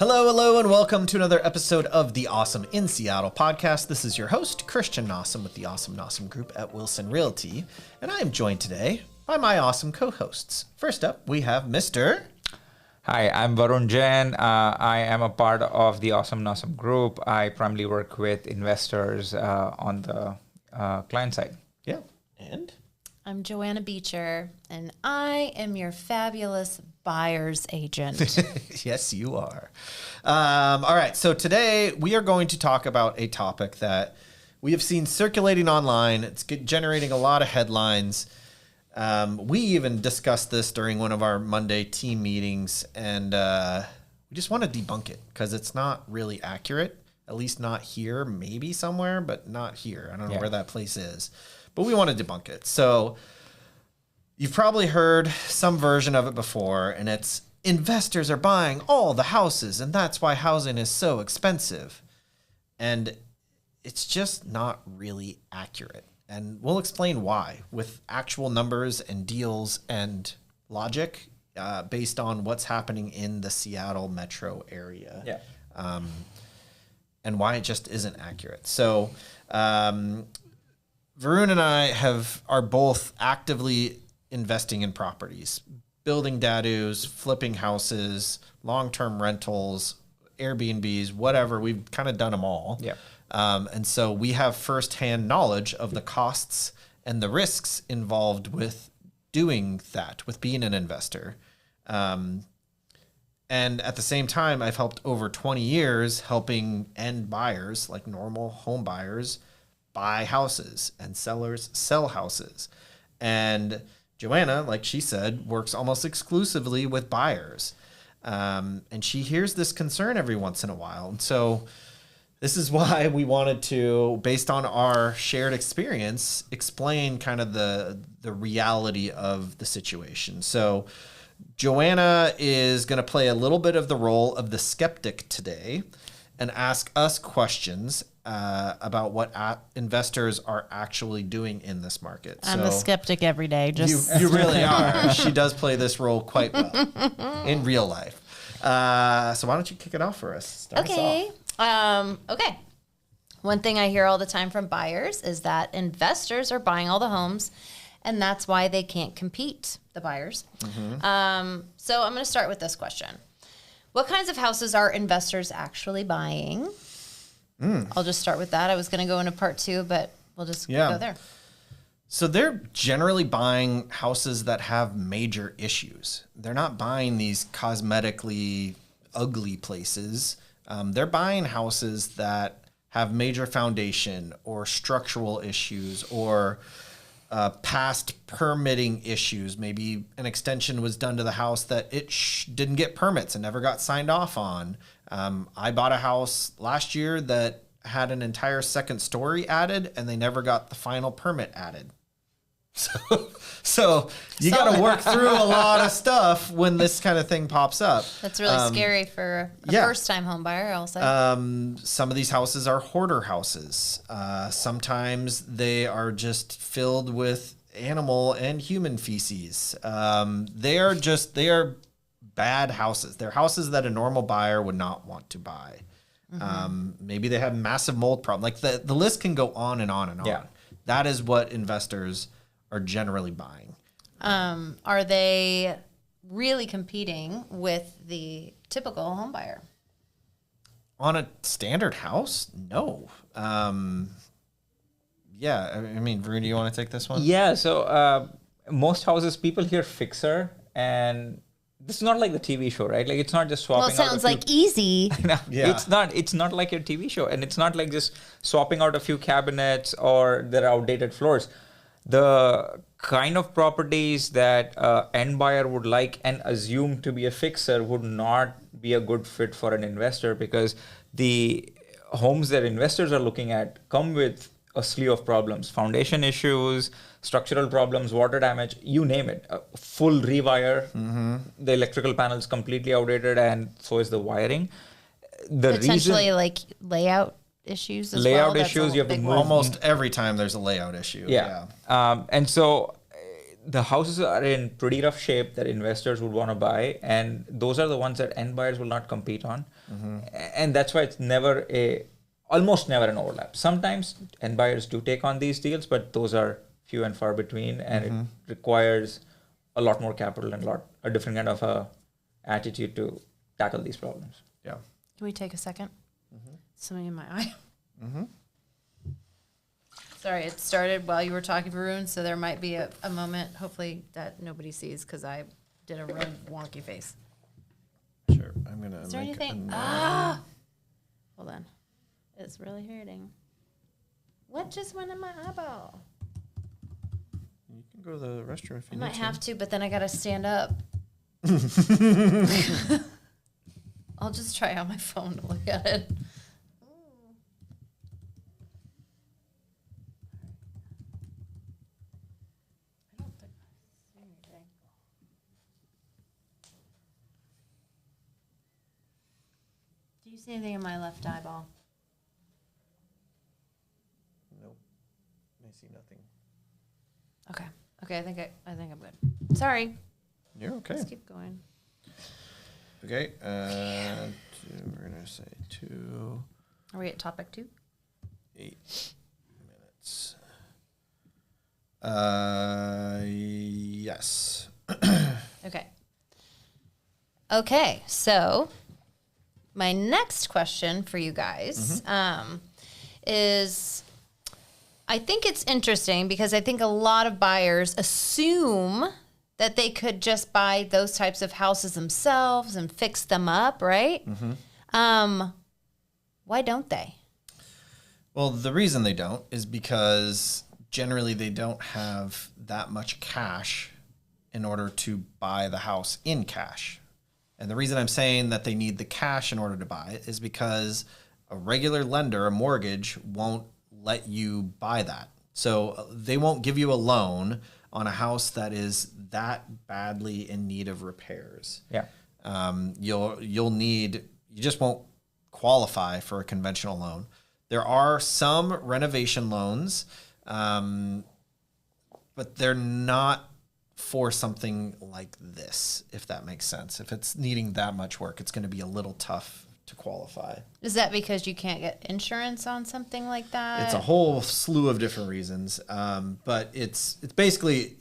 Hello, and welcome to another episode of the Awesome in Seattle podcast. This is your host, Christian Nossum with the Awesome Nossum Group at Wilson Realty, and I am joined today by my awesome co-hosts. First up, we have Mr. Hi, I'm Varun Jain. I am a part of the Awesome Nossum Group. I primarily work with investors on the client side. Yeah, and? I'm Joanna Beecher, and I am your fabulous buyer's agent. Yes, you are. All right, so today we are going to talk about a topic that we have seen circulating online. It's generating a lot of headlines. We even discussed this during one of our Monday team meetings, and we just want to debunk it because it's not really accurate, at least not here, maybe somewhere, but not here. I don't know where that place is. But we want to debunk it. So you've probably heard some version of it before, and it's investors are buying all the houses, and that's why housing is so expensive. And it's just not really accurate. And we'll explain why with actual numbers and deals and logic based on what's happening in the Seattle metro area. Yeah. And why it just isn't accurate. So Varun and I are both actively investing in properties, building dados, flipping houses, long-term rentals, Airbnbs, whatever. We've kind of done them all. Yeah. And so we have firsthand knowledge of the costs and the risks involved with doing that, with being an investor. And at the same time, I've helped over 20 years helping end buyers, like normal home buyers, buy houses and sellers sell houses. And Joanna, like she said, works almost exclusively with buyers. And she hears this concern every once in a while. And so this is why we wanted to, based on our shared experience, explain kind of the reality of the situation. So Joanna is going to play a little bit of the role of the skeptic today and ask us questions about what investors are actually doing in this market. I'm a skeptic every day. You really are. She does play this role quite well in real life. So why don't you kick it off for us? Start Okay. us off. Okay. One thing I hear all the time from buyers is that investors are buying all the homes, and that's why they can't compete, the buyers. Mm-hmm. So I'm going to start with this question. What kinds of houses are investors actually buying? I'll just start with that. I was going to go into part two, but we'll just go there. So they're generally buying houses that have major issues. They're not buying these cosmetically ugly places. They're buying houses that have major foundation or structural issues or past permitting issues. Maybe an extension was done to the house that it didn't get permits and never got signed off on. I bought a house last year that had an entire second story added, and they never got the final permit added. So you got to work through a lot of stuff when this kind of thing pops up. That's really scary for a first-time home buyer, I'll say. Some of these houses are hoarder houses. Sometimes they are just filled with animal and human feces. They are bad houses. They're houses that a normal buyer would not want to buy. Mm-hmm. Maybe they have massive mold problem. Like the list can go on and on and on. Yeah. That is what investors are generally buying. Are they really competing with the typical home buyer? On a standard house? No. I mean, Varun, do you want to take this one? Yeah, so most houses, people hear fixer, and this is not like the TV show, right? Like it's not just swapping out. Well, it sounds like easy. No, Yeah. It's not like your TV show, and it's not like just swapping out a few cabinets or there are outdated floors. The kind of properties that end buyer would like and assume to be a fixer would not be a good fit for an investor, because the homes that investors are looking at come with a slew of problems: foundation issues, structural problems, water damage, you name it. A full rewire, the electrical panels completely outdated, and so is the wiring. Potentially like layout issues as well. Layout issues, you have to move. Almost every time there's a layout issue. Yeah. And so the houses are in pretty rough shape that investors would want to buy, and those are the ones that end buyers will not compete on. And that's why it's almost never an overlap. Sometimes end buyers do take on these deals, but those are few and far between, and it requires a lot more capital and a different kind of a attitude to tackle these problems. Yeah. Can we take a second? Something in my eye. Sorry, it started while you were talking, Varun, so there might be a moment, hopefully, that nobody sees because I did a really wonky face. Sure. I'm going to Is there make anything? a Hold on. It's really hurting. What just went in my eyeball? You can go to the restroom if I you might need have to, but then I got to stand up. I'll just try on my phone to look at it. I don't think I see anything. Do you see anything in my left eyeball? Nope. I see nothing. Okay. Okay, I think I'm good. Sorry. You're okay. Let's keep going. Okay. We're going to say 2, Are we at topic 2? 8 minutes. Yes. Okay. Okay, so my next question for you guys is, I think it's interesting because I think a lot of buyers assume that they could just buy those types of houses themselves and fix them up, right? Why don't they? Well, the reason they don't is because generally they don't have that much cash in order to buy the house in cash. And the reason I'm saying that they need the cash in order to buy it is because a regular lender, a mortgage, won't let you buy that. So they won't give you a loan on a house that is that badly in need of repairs. Yeah. You just won't qualify for a conventional loan. There are some renovation loans, but they're not for something like this, if that makes sense. If it's needing that much work, it's going to be a little tough to qualify. Is that because you can't get insurance on something like that? It's a whole slew of different reasons, but it's basically,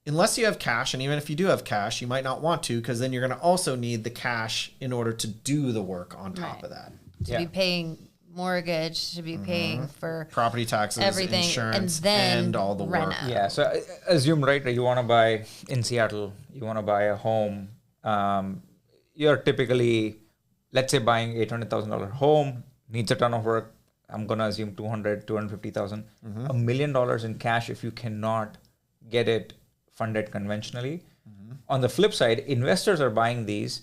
unless you have cash, and even if you do have cash, you might not want to, because then you're going to also need the cash in order to do the work on top of that. To be paying mortgage, to be paying for Property taxes, everything, insurance, and then and all the rent work. out. Yeah, so assume, right, you want to buy in Seattle, you want to buy a home. You're typically, let's say, buying $800,000 home, needs a ton of work. I'm going to assume $250,000. $1 million in cash if you cannot get it funded conventionally. On the flip side, investors are buying these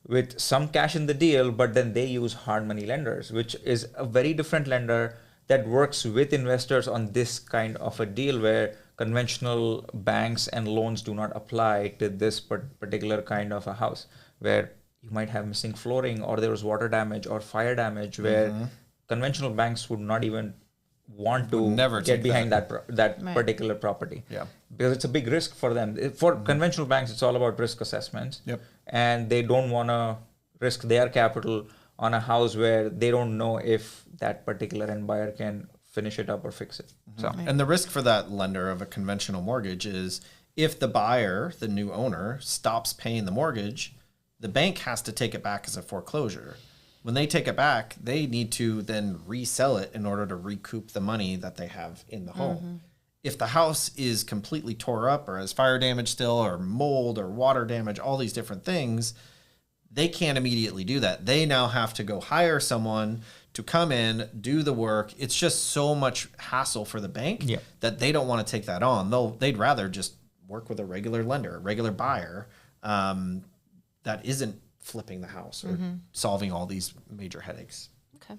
with some cash in the deal, but then they use hard money lenders, which is a very different lender that works with investors on this kind of a deal where conventional banks and loans do not apply to this particular kind of a house, where you might have missing flooring or there was water damage or fire damage, where conventional banks would not even want to never get take behind that Right. particular property. Yeah. Because it's a big risk for them. For conventional banks, it's all about risk assessments. Yep. And they don't want to risk their capital on a house where they don't know if that particular end buyer can finish it up or fix it. So And the risk for that lender of a conventional mortgage is if the buyer, the new owner, stops paying the mortgage, the bank has to take it back as a foreclosure. When they take it back, they need to then resell it in order to recoup the money that they have in the home. If the house is completely tore up or has fire damage still or mold or water damage, all these different things, they can't immediately do that. They now have to go hire someone to come in, do the work. It's just so much hassle for the bank that they don't want to take that on. They'd rather just work with a regular lender, a regular buyer that isn't flipping the house or solving all these major headaches. Okay.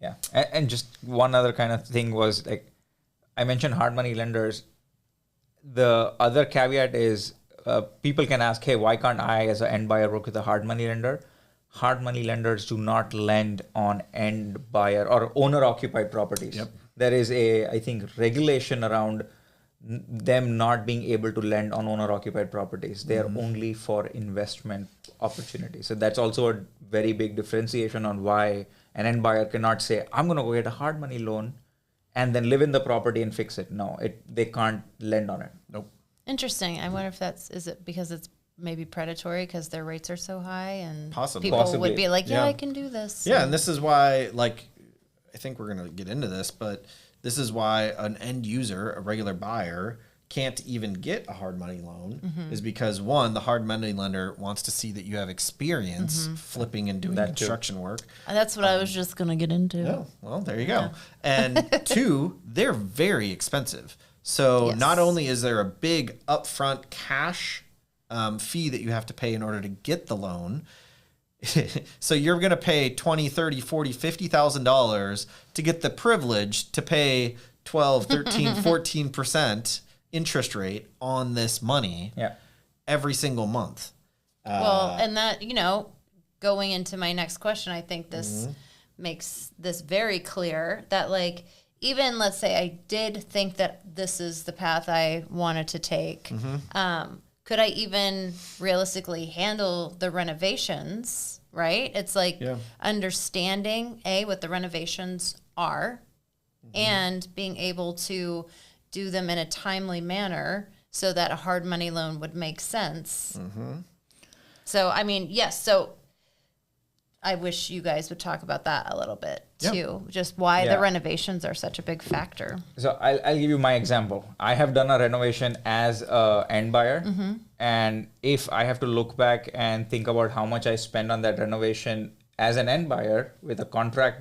yeah. And just one other kind of thing was, like I mentioned, hard money lenders. The other caveat is people can ask, hey, why can't I as an end buyer work with a hard money lender? Hard money lenders do not lend on end buyer or owner occupied properties. There is I think, regulation around them not being able to lend on owner-occupied properties. They are only for investment opportunities. So that's also a very big differentiation on why an end buyer cannot say, I'm going to go get a hard money loan and then live in the property and fix it. No, they can't lend on it. Nope. Interesting. I wonder if is it because it's maybe predatory because their rates are so high and Possibly. people would be like, Yeah. I can do this. Yeah, and this is why, like, I think we're going to get into this, but this is why an end user, a regular buyer, can't even get a hard money loan is because, one, the hard money lender wants to see that you have experience flipping and doing construction work. That's what I was just going to get into. Oh, well, there you go. And two, they're very expensive. So not only is there a big upfront cash fee that you have to pay in order to get the loan, so you're going to pay $20, $30, $40, $50,000 to get the privilege to pay 12, 13, 14% interest rate on this money every single month. Well, and that, going into my next question, I think this makes this very clear that, like, even let's say I did think that this is the path I wanted to take, could I even realistically handle the renovations, right? It's like understanding, what the renovations are and being able to do them in a timely manner so that a hard money loan would make sense. So, I mean, yes, so I wish you guys would talk about that a little bit too, just why the renovations are such a big factor. So I'll give you my example. I have done a renovation as an end buyer, and if I have to look back and think about how much I spent on that renovation as an end buyer with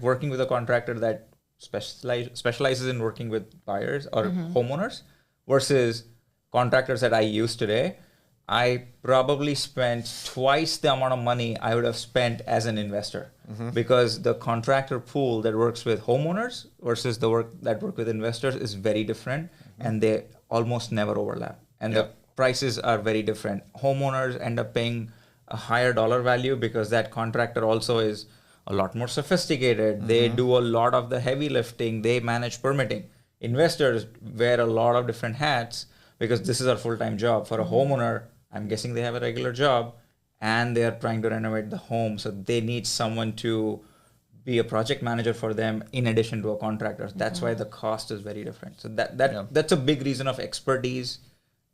working with a contractor that specializes in working with buyers or homeowners versus contractors that I use today, I probably spent twice the amount of money I would have spent as an investor because the contractor pool that works with homeowners versus the work with investors is very different and they almost never overlap. And the prices are very different. Homeowners end up paying a higher dollar value because that contractor also is a lot more sophisticated. They do a lot of the heavy lifting. They manage permitting. Investors wear a lot of different hats because this is our full-time job. For a homeowner, I'm guessing they have a regular job and they are trying to renovate the home. So they need someone to be a project manager for them in addition to a contractor. That's why the cost is very different. So that's a big reason of expertise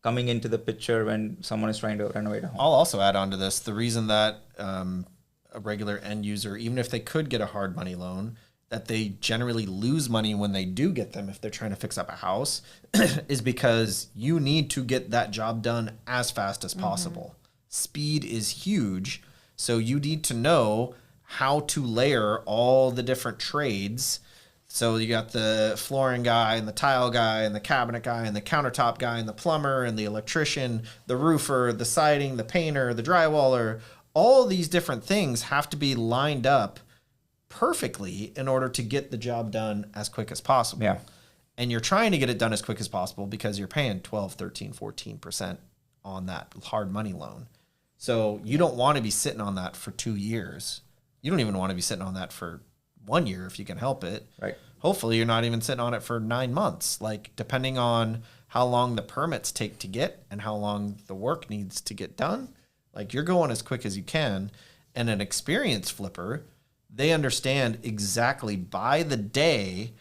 coming into the picture when someone is trying to renovate a home. I'll also add on to this, the reason that a regular end user, even if they could get a hard money loan, that they generally lose money when they do get them if they're trying to fix up a house is because you need to get that job done as fast as possible. Speed is huge, so you need to know how to layer all the different trades. So you got the flooring guy and the tile guy and the cabinet guy and the countertop guy and the plumber and the electrician, the roofer, the siding, the painter, the drywaller. All these different things have to be lined up perfectly in order to get the job done as quick as possible. Yeah. And you're trying to get it done as quick as possible because you're paying 12, 13, 14% on that hard money loan. So you don't want to be sitting on that for 2 years. You don't even want to be sitting on that for 1 year if you can help it. Right. Hopefully you're not even sitting on it for 9 months. Like, depending on how long the permits take to get and how long the work needs to get done, like, you're going as quick as you can. And an experienced flipper, they understand exactly by the day,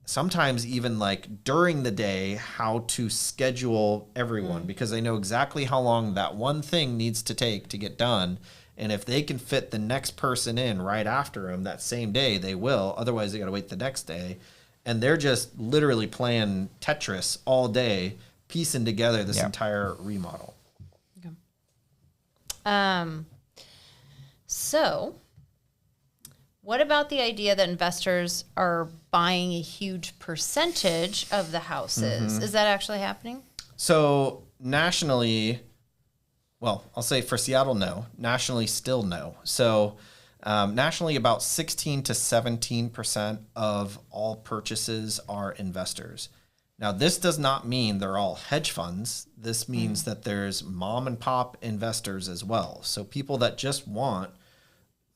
sometimes even like during the day, how to schedule everyone because they know exactly how long that one thing needs to take to get done. And if they can fit the next person in right after them that same day, they will. Otherwise, they got to wait the next day. And they're just literally playing Tetris all day, piecing together this entire remodel. Okay. So what about the idea that investors are buying a huge percentage of the houses? Is that actually happening? So nationally, well, I'll say for Seattle, no. Nationally, still no. So nationally, about 16 to 17% of all purchases are investors. Now, this does not mean they're all hedge funds. This means that there's mom and pop investors as well. So people that just want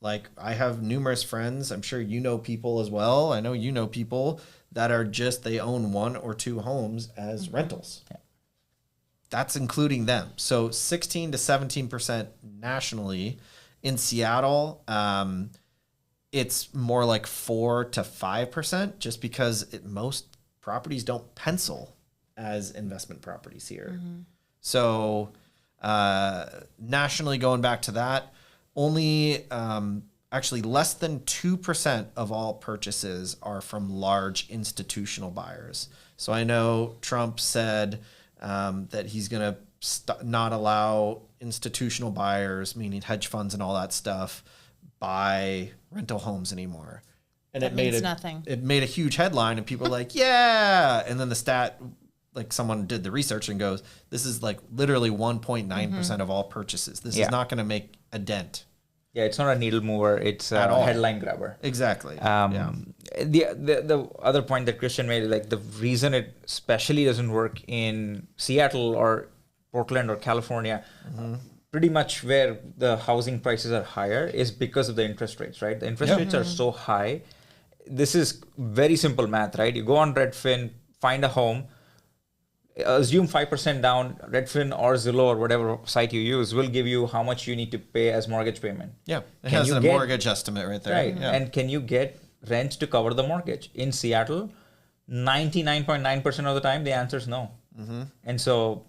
Like I have numerous friends. I'm sure you know people as well. I know you know people that are just, they own 1 or 2 homes as rentals. Yeah. That's including them. So 16 to 17% nationally. In Seattle, it's more like 4 to 5%, just because most properties don't pencil as investment properties here. So nationally, going back to that, only actually less than 2% of all purchases are from large institutional buyers. So I know Trump said that he's going to not allow institutional buyers, meaning hedge funds and all that stuff, buy rental homes anymore. And That means nothing. It made a huge headline, and people are like, yeah. And then the stat, like someone did the research and goes, this is like literally 1.9% of all purchases. This is not going to make a dent. Yeah, it's not a needle mover. It's a headline grabber. Exactly. The other point that Christian made, like the reason it especially doesn't work in Seattle or Portland or California, pretty much where the housing prices are higher, is because of the interest rates, right? The interest rates are so high. This is very simple math, right? You go on Redfin, find a home, assume 5% down. Redfin or Zillow or whatever site you use will give you how much you need to pay as mortgage payment. Yeah, it has a mortgage estimate right there. Right, yeah. and can you get rent to cover the mortgage? In Seattle, 99.9% of the time, the answer is no. And so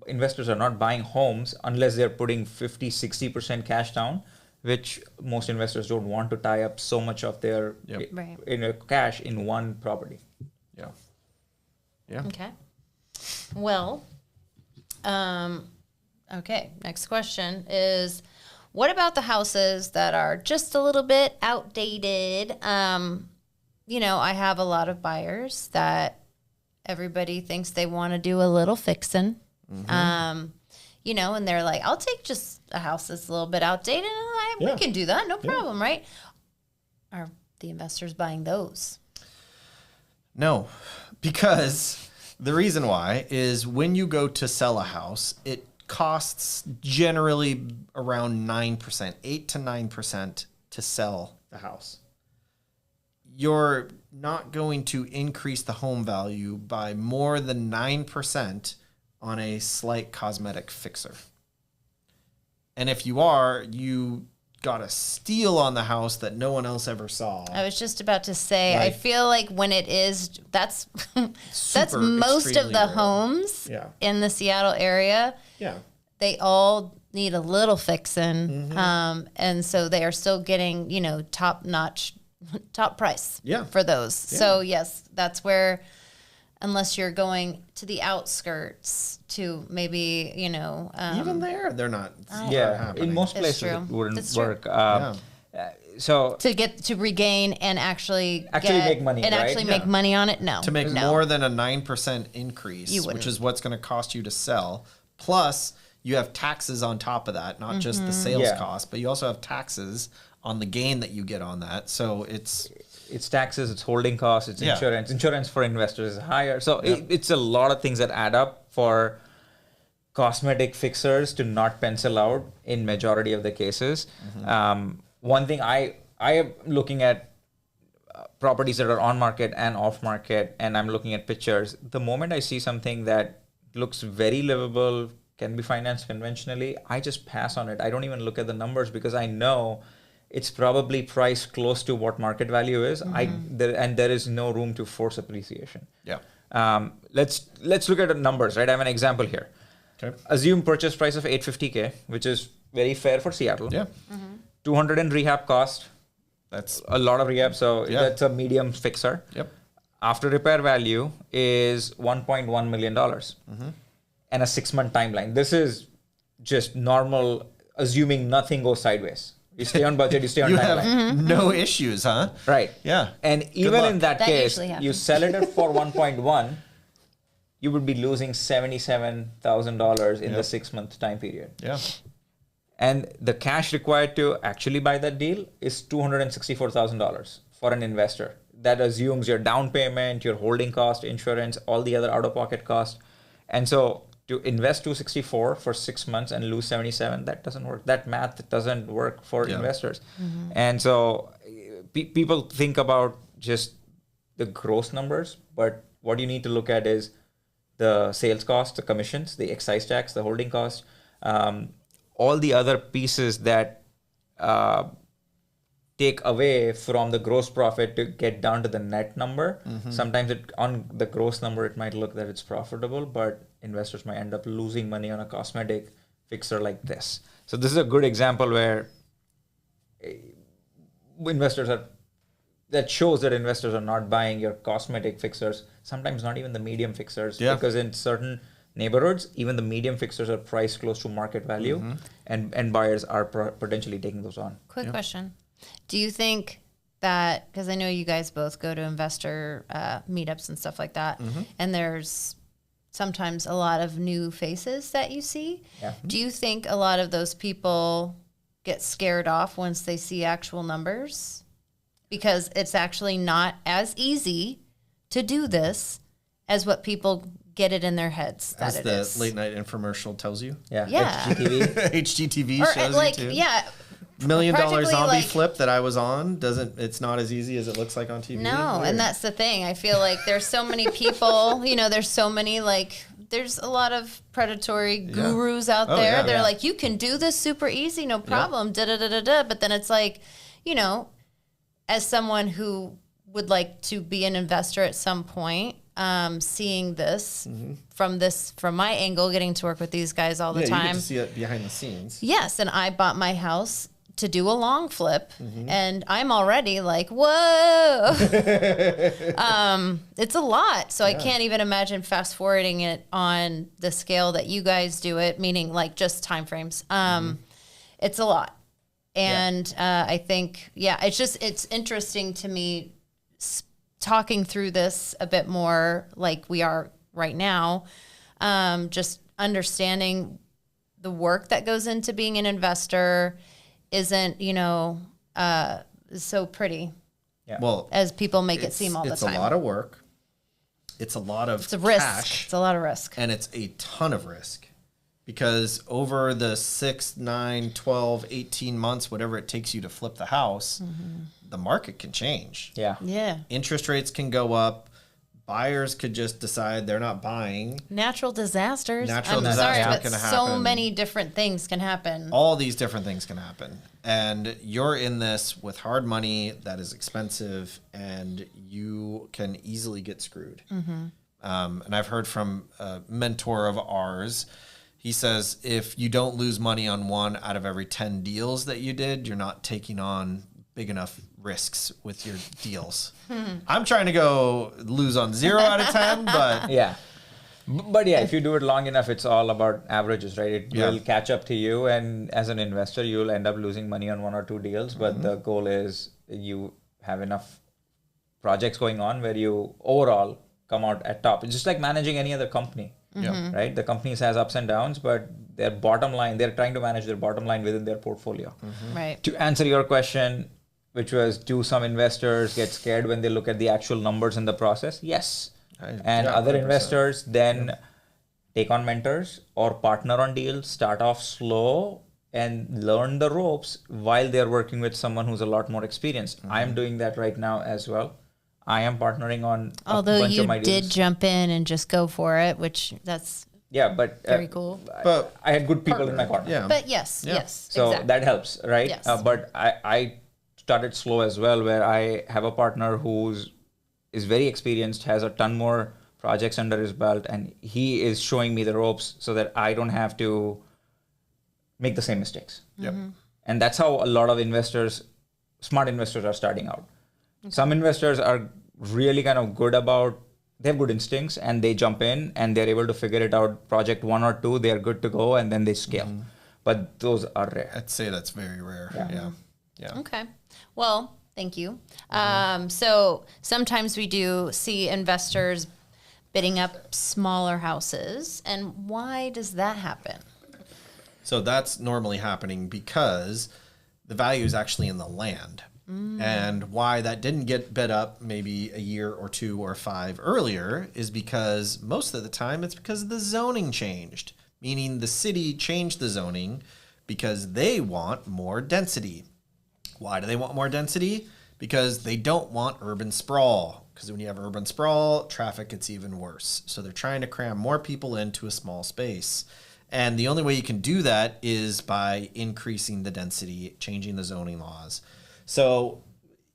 investors are not buying homes unless they're putting 50, 60% cash down, which most investors don't want to tie up so much of their cash in one property. Yeah. Yeah. Okay. Well, okay. Next question is, what about the houses that are just a little bit outdated? I have a lot of buyers that everybody thinks they want to do a little fixing. And they're like, I'll take just a house that's a little bit outdated. We can do that. No problem, right? Are the investors buying those? No, because the reason why is when you go to sell a house, it costs generally around 9%, 8 to 9% to sell the house. You're not going to increase the home value by more than 9% on a slight cosmetic fixer. And if you are, you got a steal on the house that no one else ever saw. I was just about to say, I feel like when it is, that's most of the rare homes in the Seattle area. Yeah. They all need a little fixing. And so they are still getting, top price for those. Yeah. So yes, that's where, unless you're going to the outskirts to maybe, even there, they're not. In most places it wouldn't work. So to regain and actually make money and actually make money on it. No, to make more than a 9% increase, which is what's going to cost you to sell. Plus, you have taxes on top of that, not just the sales cost, but you also have taxes on the gain that you get on that. So it's taxes, it's holding costs, it's insurance. Insurance for investors is higher. So it's a lot of things that add up for cosmetic fixers to not pencil out in majority of the cases. One thing I am looking at properties that are on market and off market, and I'm looking at pictures. The moment I see something that looks very livable, can be financed conventionally, I just pass on it. I don't even look at the numbers because I know it's probably priced close to what market value is. And there is no room to force appreciation. Yeah. Let's look at the numbers, right? I have an example here. Okay. Assume purchase price of $850K, which is very fair for Seattle. Yeah. 200 in rehab cost. That's a lot of rehab, so that's a medium fixer. Yep. After repair value is $1.1 million. And a 6-month timeline. This is just normal, assuming nothing goes sideways. You stay on budget, you stay on you timeline. have no issues, huh? Right. Yeah. And even in that case, you sell it for 1.1, you would be losing $77,000 in the 6-month time period. Yeah. And the cash required to actually buy that deal is $264,000 for an investor. That assumes your down payment, your holding cost, insurance, all the other out-of-pocket costs. And so to invest 264 for 6 months and lose 77, that doesn't work. That math doesn't work for investors. And so people think about just the gross numbers, but what you need to look at is the sales cost, the commissions, the excise tax, the holding cost, all the other pieces that take away from the gross profit to get down to the net number. Sometimes on the gross number, it might look that it's profitable, but investors might end up losing money on a cosmetic fixer like this. So this is a good example where that shows that investors are not buying your cosmetic fixers, sometimes not even the medium fixers, because in certain neighborhoods, even the medium fixers are priced close to market value, and buyers are potentially taking those on. Quick question. Do you think that, because I know you guys both go to investor meetups and stuff like that, and there's sometimes a lot of new faces that you see. Do you think a lot of those people get scared off once they see actual numbers? Because it's actually not as easy to do this as what people get it in their heads that As it the is. late night infomercial tells you. Yeah. HGTV. HGTV Or shows like, you too. yeah. $1 million practically, zombie like- flip that I was on it's not as easy as it looks like on TV. No, and that's the thing. I feel like there's so many people, there's so many there's a lot of predatory gurus out there. yeah. They're like, you can do this super easy, no problem, da-da-da-da-da. But then it's like, as someone who would like to be an investor at some point, seeing this from my angle, getting to work with these guys all the You get time. to see it behind the scenes. Yes, and I bought my house to do a long flip, and I'm already like, whoa. It's a lot. So I can't even imagine fast forwarding it on the scale that you guys do it, meaning like just timeframes. It's a lot. And I think, it's interesting to me talking through this a bit more like we are right now, just understanding the work that goes into being an investor isn't, so pretty Well, as people make it seem all the time. It's a lot of work. It's a lot of It's a risk. cash. It's a lot of risk. And it's a ton of risk. Because over the 6, 9, 12, 18 months, whatever it takes you to flip the house, the market can change. Yeah. Yeah. Interest rates can go up. Buyers could just decide they're not buying. Natural disasters. Natural I'm disasters sorry, can but so happen. many different things can happen. All these different things can happen. And you're in this with hard money that is expensive, and you can easily get screwed. And I've heard from a mentor of ours. He says, if you don't lose money on 1 out of every 10 deals that you did, you're not taking on big enough risks with your deals. I'm trying to go lose on 0 out of 10, but Yeah. But if you do it long enough, it's all about averages, right? It will catch up to you. And as an investor, you'll end up losing money on 1 or 2 deals. But the goal is you have enough projects going on where you overall come out at top. It's just like managing any other company. Right? The companies has ups and downs, but their bottom line, they're trying to manage their bottom line within their portfolio. Right. To answer your question, which was, do some investors get scared when they look at the actual numbers in the process? Yes. And other 100%. investors then take on mentors or partner on deals, start off slow and learn the ropes while they're working with someone who's a lot more experienced. I'm doing that right now as well. I am partnering on a Although bunch you of my did deals. jump in and just go for it, which that's Yeah, but very cool. But I had good people in my corner. yeah. But yes, Yeah. yes. So exactly. that helps, right? Yes. But I started slow as well, where I have a partner who's is very experienced, has a ton more projects under his belt, and he is showing me the ropes so that I don't have to make the same mistakes. Yep. And that's how a lot of investors, smart investors, are starting out. Some investors are really kind of good about, they have good instincts and they jump in and they're able to figure it out. Project 1 or 2, they're good to go, and then they scale. But those are rare. I'd say that's very rare. Yeah. Okay. Well, thank you. So sometimes we do see investors bidding up smaller houses. And why does that happen? So that's normally happening because the value is actually in the land. And why that didn't get bid up maybe a year or 2 or 5 earlier is because most of the time it's because the zoning changed, meaning the city changed the zoning because they want more density. Why do they want more density? Because they don't want urban sprawl. Because when you have urban sprawl, traffic gets even worse. So they're trying to cram more people into a small space. And the only way you can do that is by increasing the density, changing the zoning laws. So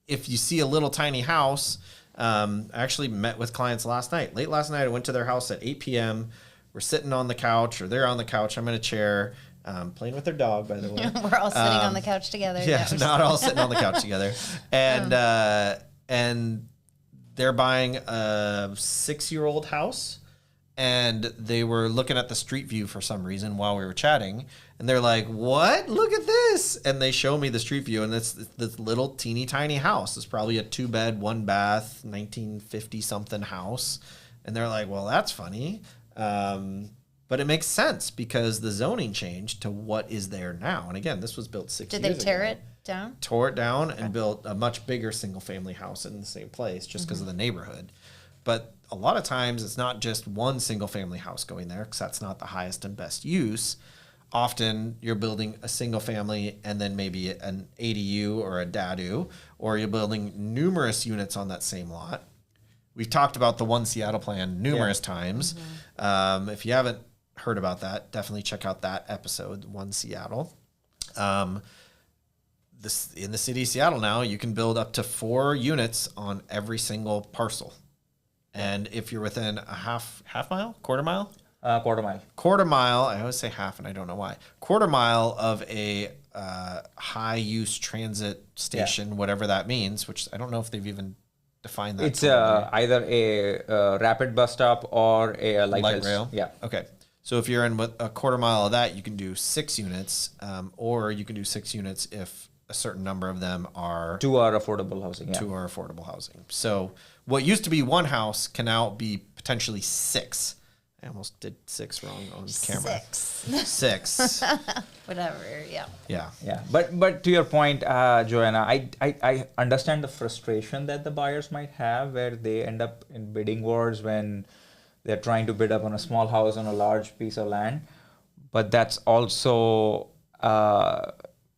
if you see a little tiny house, I actually met with clients last night. Late last night, I went to their house at 8 p.m. We're sitting on the couch, or they're on the couch. I'm in a chair, playing with their dog, by the way. We're all sitting on the couch together. Yeah, not all sitting on the couch together. And they're buying a 6-year-old house. And they were looking at the street view for some reason while we were chatting. And they're like, what? Look at this. And they show me the street view. And it's this little teeny tiny house. It's probably a 2-bed, 1-bath, 1950-something house. And they're like, well, that's funny. But it makes sense because the zoning changed to what is there now. And again, this was built 6 years ago. Did they tear it down? Tore it down and built a much bigger single-family house in the same place just because of the neighborhood. But a lot of times it's not just one single family house going there because that's not the highest and best use. Often you're building a single family and then maybe an ADU or a DADU, or you're building numerous units on that same lot. We've talked about the One Seattle plan numerous times. If you haven't heard about that, definitely check out that episode, One Seattle. In the city of Seattle now, you can build up to 4 units on every single parcel. And if you're within a half mile, quarter mile? Quarter mile, I always say half and I don't know why. Quarter mile of a high use transit station, whatever that means, which I don't know if they've even defined that. It's either a rapid bus stop or a light rail. Yeah. Okay. So if you're in a quarter mile of that, you can do 6 units, or you can do 6 units if a certain number of them are 2 are affordable housing. Yeah. 2 are affordable housing. So what used to be 1 house can now be potentially 6. I almost did 6 wrong on camera. 6. Whatever. Yeah. Yeah. Yeah. But to your point, Joanna, I understand the frustration that the buyers might have where they end up in bidding wars when they're trying to bid up on a small house on a large piece of land. But that's also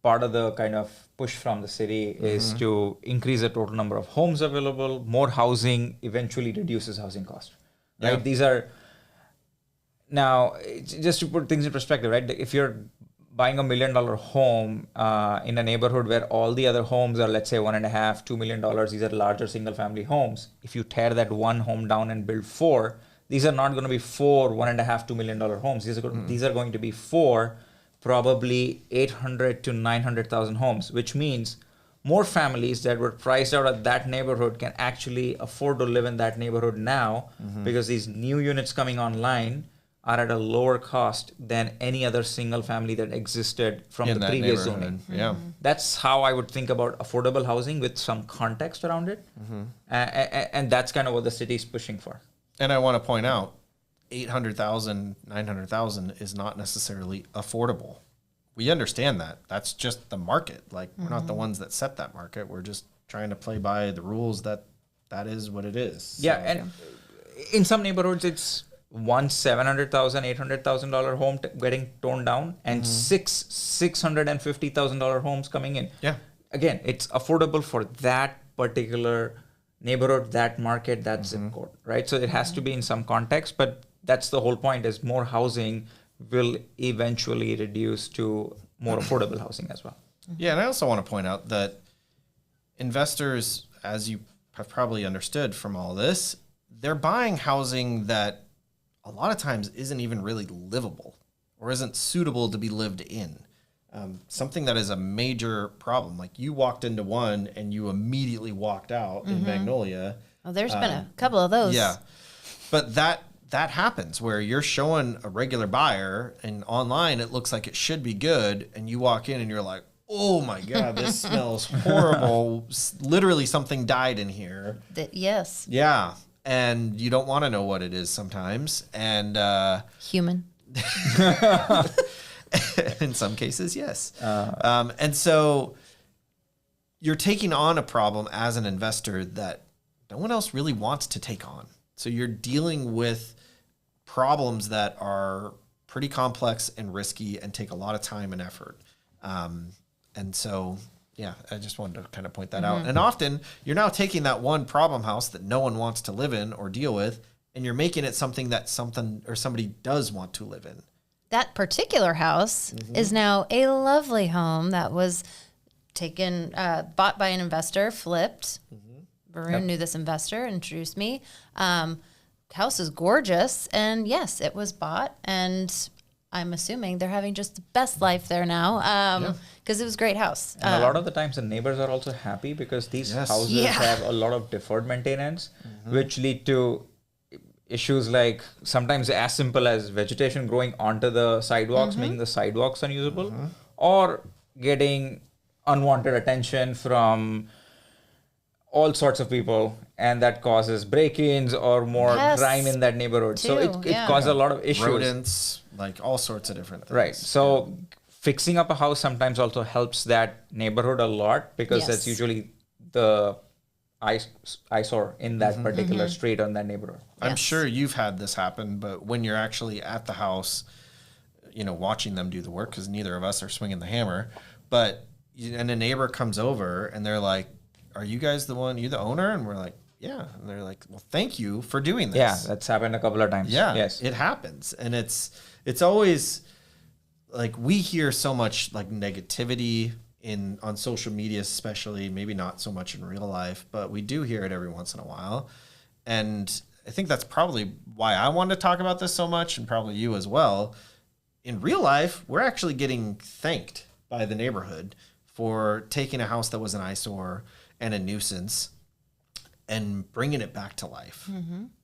part of the kind of push from the city is to increase the total number of homes available. More housing eventually reduces housing cost, right? Yeah. These are, now, just to put things in perspective, right? If you're buying $1 million home in a neighborhood where all the other homes are, let's say, $1.5, $2 million, these are larger single family homes. If you tear that one home down and build 4, these are not going to be 4 $1.5, $2 million homes. These are going to be 4 probably 800 to 900,000 homes, which means more families that were priced out of that neighborhood can actually afford to live in that neighborhood now because these new units coming online are at a lower cost than any other single family that existed from the previous zoning. Yeah. That's how I would think about affordable housing with some context around it. And that's kind of what the city is pushing for. And I want to point out, 800,000, 900,000 is not necessarily affordable. We understand that. That's just the market. Like, we're not the ones that set that market. We're just trying to play by the rules that is what it is. Yeah, and in some neighborhoods, it's one $700,000, $800,000 home getting torn down and six $650,000 homes coming in. Yeah. Again, it's affordable for that particular neighborhood, that market, that zip code, right? So it has to be in some context, but that's the whole point, is more housing will eventually reduce to more affordable housing as well. Yeah, and I also want to point out that investors, as you have probably understood from all this, they're buying housing that a lot of times isn't even really livable or isn't suitable to be lived in. Something that is a major problem. Like, you walked into one and you immediately walked out in Magnolia. Oh, there's been a couple of those. Yeah. But that happens where you're showing a regular buyer and online it looks like it should be good, and you walk in and you're like, oh my God, this smells horrible. Literally something died in here. Yes. Yeah. And you don't want to know what it is sometimes. And Human. in some cases, yes. And so you're taking on a problem as an investor that no one else really wants to take on. So you're dealing with problems that are pretty complex and risky and take a lot of time and effort. And so, yeah, I just wanted to kind of point that out. And often you're now taking that one problem house that no one wants to live in or deal with, and you're making it something that somebody does want to live in. That particular house is now a lovely home that was bought by an investor, flipped. Varun knew this investor, introduced me. House is gorgeous, and yes, it was bought, and I'm assuming they're having just the best life there now because it was a great house. And a lot of the times the neighbors are also happy because these houses have a lot of deferred maintenance, which lead to issues like sometimes as simple as vegetation growing onto the sidewalks, making the sidewalks unusable, or getting unwanted attention from all sorts of people, and that causes break-ins or more crime in that neighborhood. So it causes a lot of issues. Rodents, like all sorts of different things. Right. So fixing up a house sometimes also helps that neighborhood a lot because that's usually the eyesore in that particular street or in that neighborhood. I'm sure you've had this happen, but when you're actually at the house, watching them do the work, because neither of us are swinging the hammer, and a neighbor comes over and they're like, "Are you guys you the owner?" And we're like, "Yeah." And they're like, "Well, thank you for doing this." Yeah, that's happened a couple of times. Yeah, yes, it happens. And it's always like we hear so much like negativity on social media, especially, maybe not so much in real life, but we do hear it every once in a while. And I think that's probably why I wanted to talk about this so much, and probably you as well. In real life, we're actually getting thanked by the neighborhood for taking a house that was an eyesore and a nuisance and bringing it back to life,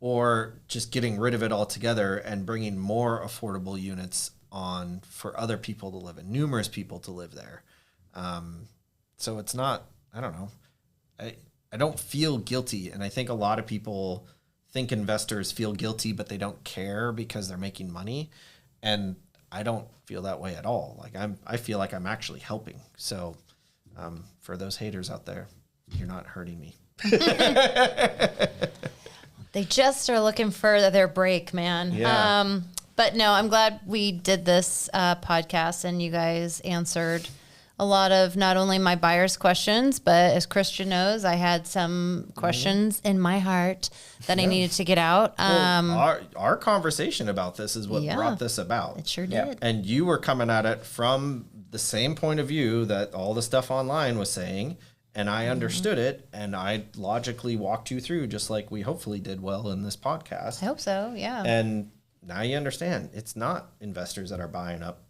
or just getting rid of it altogether and bringing more affordable units on for other people to live in, numerous people to live there. So it's not, I don't know, I don't feel guilty. And I think a lot of people think investors feel guilty, but they don't care because they're making money. And I don't feel that way at all. Like I feel like I'm actually helping. So for those haters out there, you're not hurting me. They just are looking for their break, man. Yeah. But no, I'm glad we did this podcast and you guys answered a lot of not only my buyer's questions, but as Christian knows, I had some questions in my heart that I needed to get out. Our conversation about this is what brought this about. It sure did. And you were coming at it from the same point of view that all the stuff online was saying, and I understood it, and I logically walked you through, just like we hopefully did well in this podcast. I hope so, yeah. And now you understand it's not investors that are buying up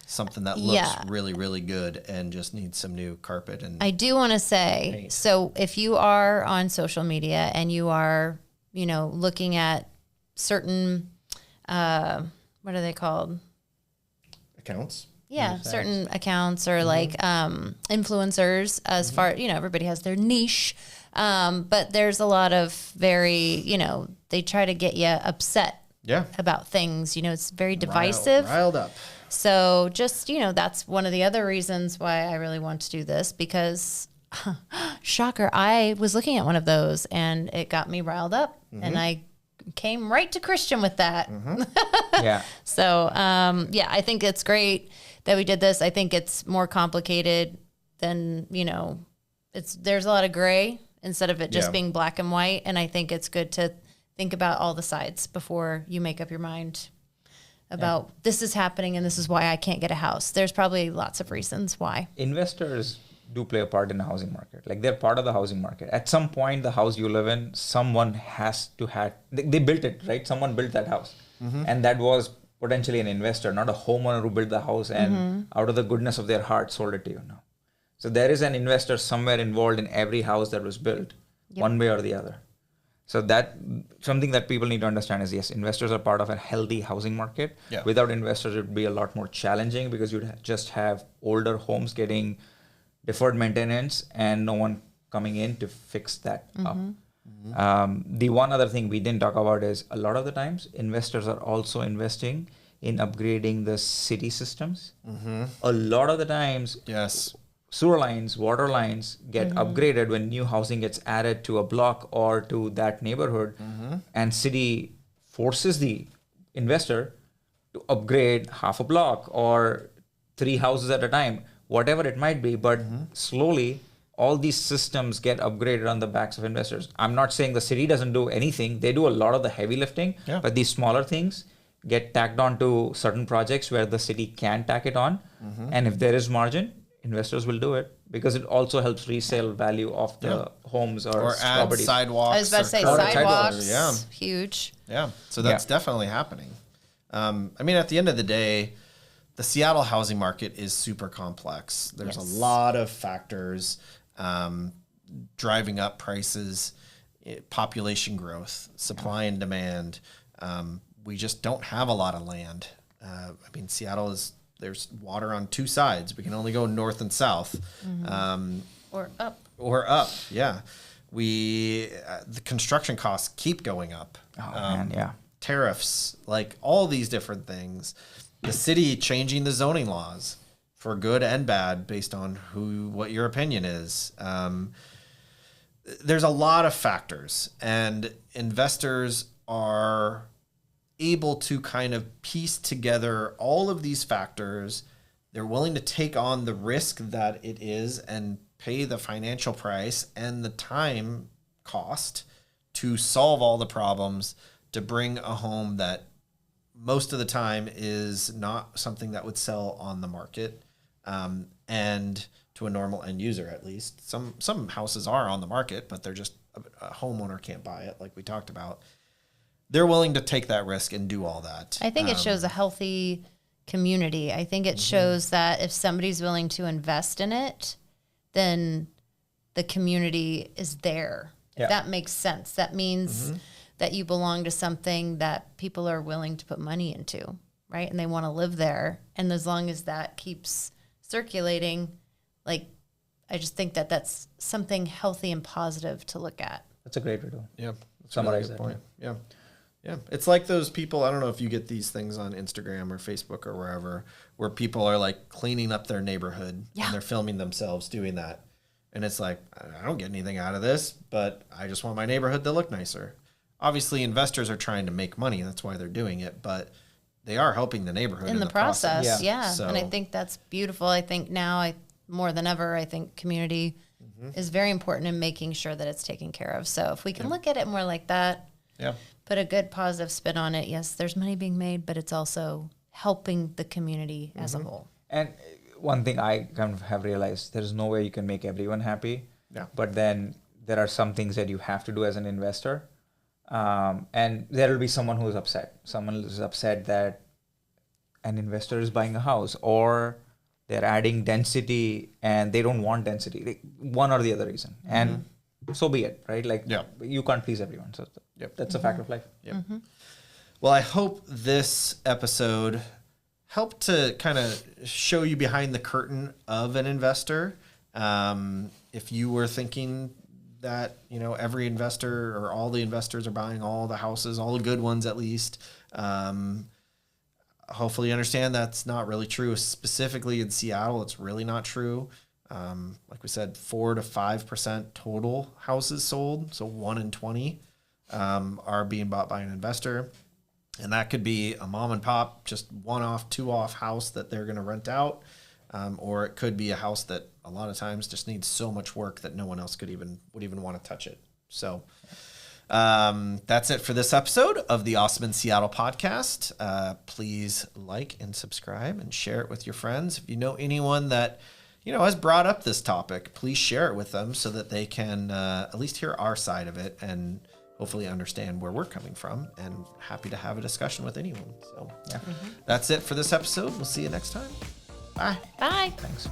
something that looks really, really good and just needs some new carpet. And I do want to say, paint. So if you are on social media and you are, looking at certain, what are they called? Accounts. Yeah, certain accounts or like influencers as far, everybody has their niche. But there's a lot of very, they try to get you upset about things. It's very divisive. Riled up. So just, that's one of the other reasons why I really want to do this because, shocker, I was looking at one of those and it got me riled up and I came right to Christian with that. Yeah. So, I think it's great that we did this. I think it's more complicated than, there's a lot of gray instead of it just being black and white. And I think it's good to think about all the sides before you make up your mind about this is happening and this is why I can't get a house. There's probably lots of reasons why. Investors do play a part in the housing market. Like they're part of the housing market. At some point, the house you live in, someone has to they built it, right? Someone built that house. And that was potentially an investor, not a homeowner who built the house and out of the goodness of their heart sold it to you. No. So there is an investor somewhere involved in every house that was built, one way or the other. So that something that people need to understand is, yes, investors are part of a healthy housing market. Yeah. Without investors, it would be a lot more challenging because you'd just have older homes getting deferred maintenance and no one coming in to fix that up. The one other thing we didn't talk about is a lot of the times investors are also investing in upgrading the city systems. A lot of the times, Yes. sewer lines, water lines get upgraded when new housing gets added to a block or to that neighborhood, and city forces the investor to upgrade half a block or 3 houses at a time, whatever it might be. But slowly, all these systems get upgraded on the backs of investors. I'm not saying the city doesn't do anything. They do a lot of the heavy lifting, but these smaller things get tacked on to certain projects where the city can tack it on. And if there is margin, investors will do it because it also helps resale value of the homes or add properties. sidewalks. I was about to say or sidewalks. Yeah. Huge. Yeah. So that's definitely happening. I mean, at the end of the day, the Seattle housing market is super complex. There's a lot of factors driving up prices, population growth, supply and demand. We just don't have a lot of land. I mean, Seattle there's water on 2 sides. We can only go north and south. Or up. Or up, yeah. The construction costs keep going up. Tariffs, like all these different things. The city changing the zoning laws for good and bad based on what your opinion is. There's a lot of factors, and investors are able to kind of piece together all of these factors. They're willing to take on the risk that it is and pay the financial price and the time cost to solve all the problems to bring a home that most of the time is not something that would sell on the market, and to a normal end user at least. Some houses are on the market, but they're just a homeowner can't buy it, like we talked about. They're willing to take that risk and do all that. I think it shows a healthy community. I think it shows that if somebody's willing to invest in it, then the community is there. If that makes sense. That means that you belong to something that people are willing to put money into, right? And they want to live there. And as long as that keeps circulating, like, I just think that that's something healthy and positive to look at. That's a great way to Summarize that point. Yeah. It's like those people, I don't know if you get these things on Instagram or Facebook or wherever, where people are like cleaning up their neighborhood and they're filming themselves doing that. And it's like, I don't get anything out of this, but I just want my neighborhood to look nicer. Obviously, investors are trying to make money. That's why they're doing it. But they are helping the neighborhood in the process. Yeah. So, and I think that's beautiful. I think now, more than ever, I think community is very important in making sure that it's taken care of. So if we can look at it more like that, put a good positive spin on it. Yes, there's money being made, but it's also helping the community as a whole. And one thing I kind of have realized, there's no way you can make everyone happy. But then there are some things that you have to do as an investor. And there will be someone who is upset. Someone is upset that an investor is buying a house, or they're adding density and they don't want density, like one or the other reason. And so be it, right? Like, you can't please everyone. So that's a fact of life. Well, I hope this episode helped to kind of show you behind the curtain of an investor. If you were thinking that, every investor or all the investors are buying all the houses, all the good ones at least, hopefully you understand that's not really true. Specifically in Seattle, it's really not true. Like we said, 4 to 5% total houses sold. So 1 in 20 are being bought by an investor. And that could be a mom and pop, just 1-off, 2-off house that they're going to rent out. Or it could be a house that a lot of times just needs so much work that no one else would even want to touch it. So that's it for this episode of the Awesome in Seattle podcast. Please like and subscribe and share it with your friends. If you know anyone that has brought up this topic, please share it with them so that they can at least hear our side of it and hopefully understand where we're coming from, and happy to have a discussion with anyone. So that's it for this episode. We'll see you next time. Bye. Bye. Thanks.